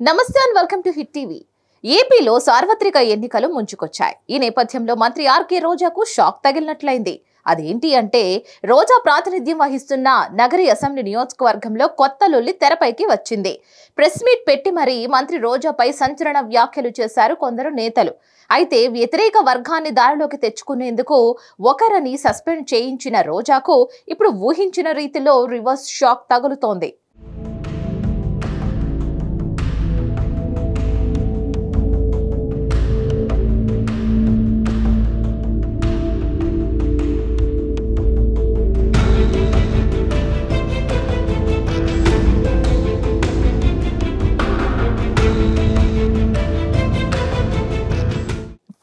నమస్తే and welcome to hit TV. ఏపీలో సార్వత్రిక ఎన్నికలు ముంచుకొచ్చాయి. ఈ నేపథ్యంలో మంత్రి ఆర్కే రోజాకు షాక్ తగిలినట్లయింది. అదేంటి అంటే రోజా ప్రాతినిధ్యం వహిస్తున్న నగరి అసెంబ్లీ నియోజకవర్గంలో కొత్త లొల్లి తెరపైకి వచ్చింది. ప్రెస్ మీట్ పెట్టి మరీ మంత్రి రోజాపై సంచలన వ్యాఖ్యలు చేశారు కొందరు నేతలు. అయితే వ్యతిరేక వర్గాన్ని దారిలోకి తెచ్చుకునేందుకు ఒకరిని సస్పెండ్ చేయించిన రోజాకు ఇప్పుడు ఊహించిన రీతిలో రివర్స్ షాక్ తగులుతోంది.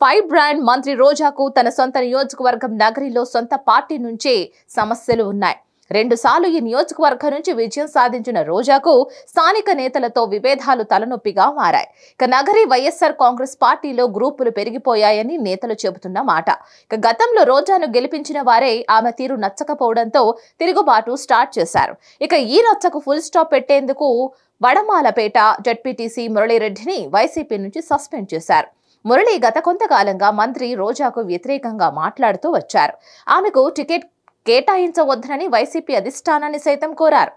ఫైర్ బ్రాండ్ మంత్రి రోజాకు తన సొంత నియోజకవర్గం నగరిలో సొంత పార్టీ నుంచే సమస్యలు ఉన్నాయి. 2 సార్లు ఈ నియోజకవర్గం నుంచి విజయం సాధించిన రోజాకు స్థానిక నేతలతో విభేదాలు తలనొప్పిగా మారాయి. నగరి వైఎస్ఆర్ కాంగ్రెస్ పార్టీలో గ్రూపులు పెరిగిపోయాయని నేతలు చెబుతున్న మాట. గతంలో రోజాను గెలిపించిన వారే ఆమె తీరు నచ్చకపోవడంతో తిరుగుబాటు స్టార్ట్ చేశారు. ఈ రచ్చకు ఫుల్ స్టాప్ పెట్టేందుకు వడమాలపేట జడ్పీటీసీ మురళీరెడ్డిని వైసీపీ నుంచి సస్పెండ్ చేశారు. మురళి గత కొంతకాలంగా మంత్రి రోజాకు వ్యతిరేకంగా మాట్లాడుతూ వచ్చారు. ఆమెకు టికెట్ కేటాయించవద్దనని వైసీపీ అధిష్టానాన్ని సైతం కోరారు.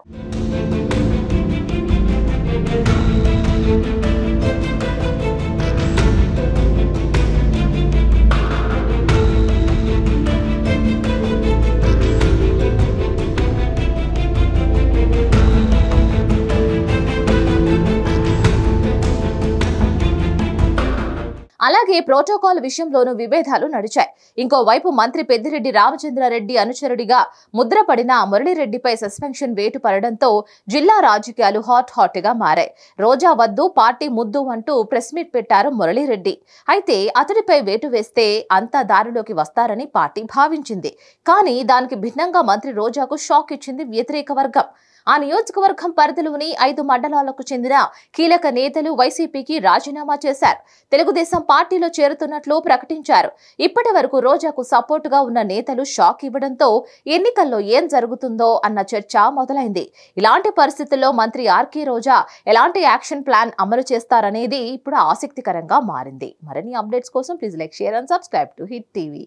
అలాగే ప్రోటోకాల్ విషయంలోనూ విభేదాలు నడిచాయి. ఇంకోవైపు మంత్రి పెద్దిరెడ్డి రామచంద్రారెడ్డి అనుచరుడిగా ముద్రపడిన మురళీరెడ్డిపై సస్పెన్షన్ వేటు పడడంతో జిల్లా రాజకీయాలు హాట్ గా మారాయి. రోజా వద్దు పార్టీ ముద్దు అంటూ ప్రెస్ మీట్ పెట్టారు మురళీరెడ్డి. అయితే అతడిపై వేటు వేస్తే అంతా దారిలోకి వస్తారని పార్టీ భావించింది. కానీ దానికి భిన్నంగా మంత్రి రోజాకు షాక్ ఇచ్చింది వ్యతిరేక వర్గం. ఆ నియోజకవర్గం పరిధిలోని 5 మండలాలకు చెందిన కీలక నేతలు వైసీపీకి రాజీనామా చేశారు. తెలుగుదేశం పార్టీలో చేరుతున్నట్లు ప్రకటించారు. ఇప్పటి వరకు రోజాకు సపోర్టుగా ఉన్న నేతలు షాక్ ఇవ్వడంతో ఎన్నికల్లో ఏం జరుగుతుందో అన్న చర్చ మొదలైంది. ఇలాంటి పరిస్థితుల్లో మంత్రి ఆర్కే రోజా ఎలాంటి యాక్షన్ ప్లాన్ అమలు చేస్తారనేది ఇప్పుడు ఆసక్తికరంగా మారింది. మరిన్ని అప్డేట్స్ కోసం please like, share and subscribe to hit TV.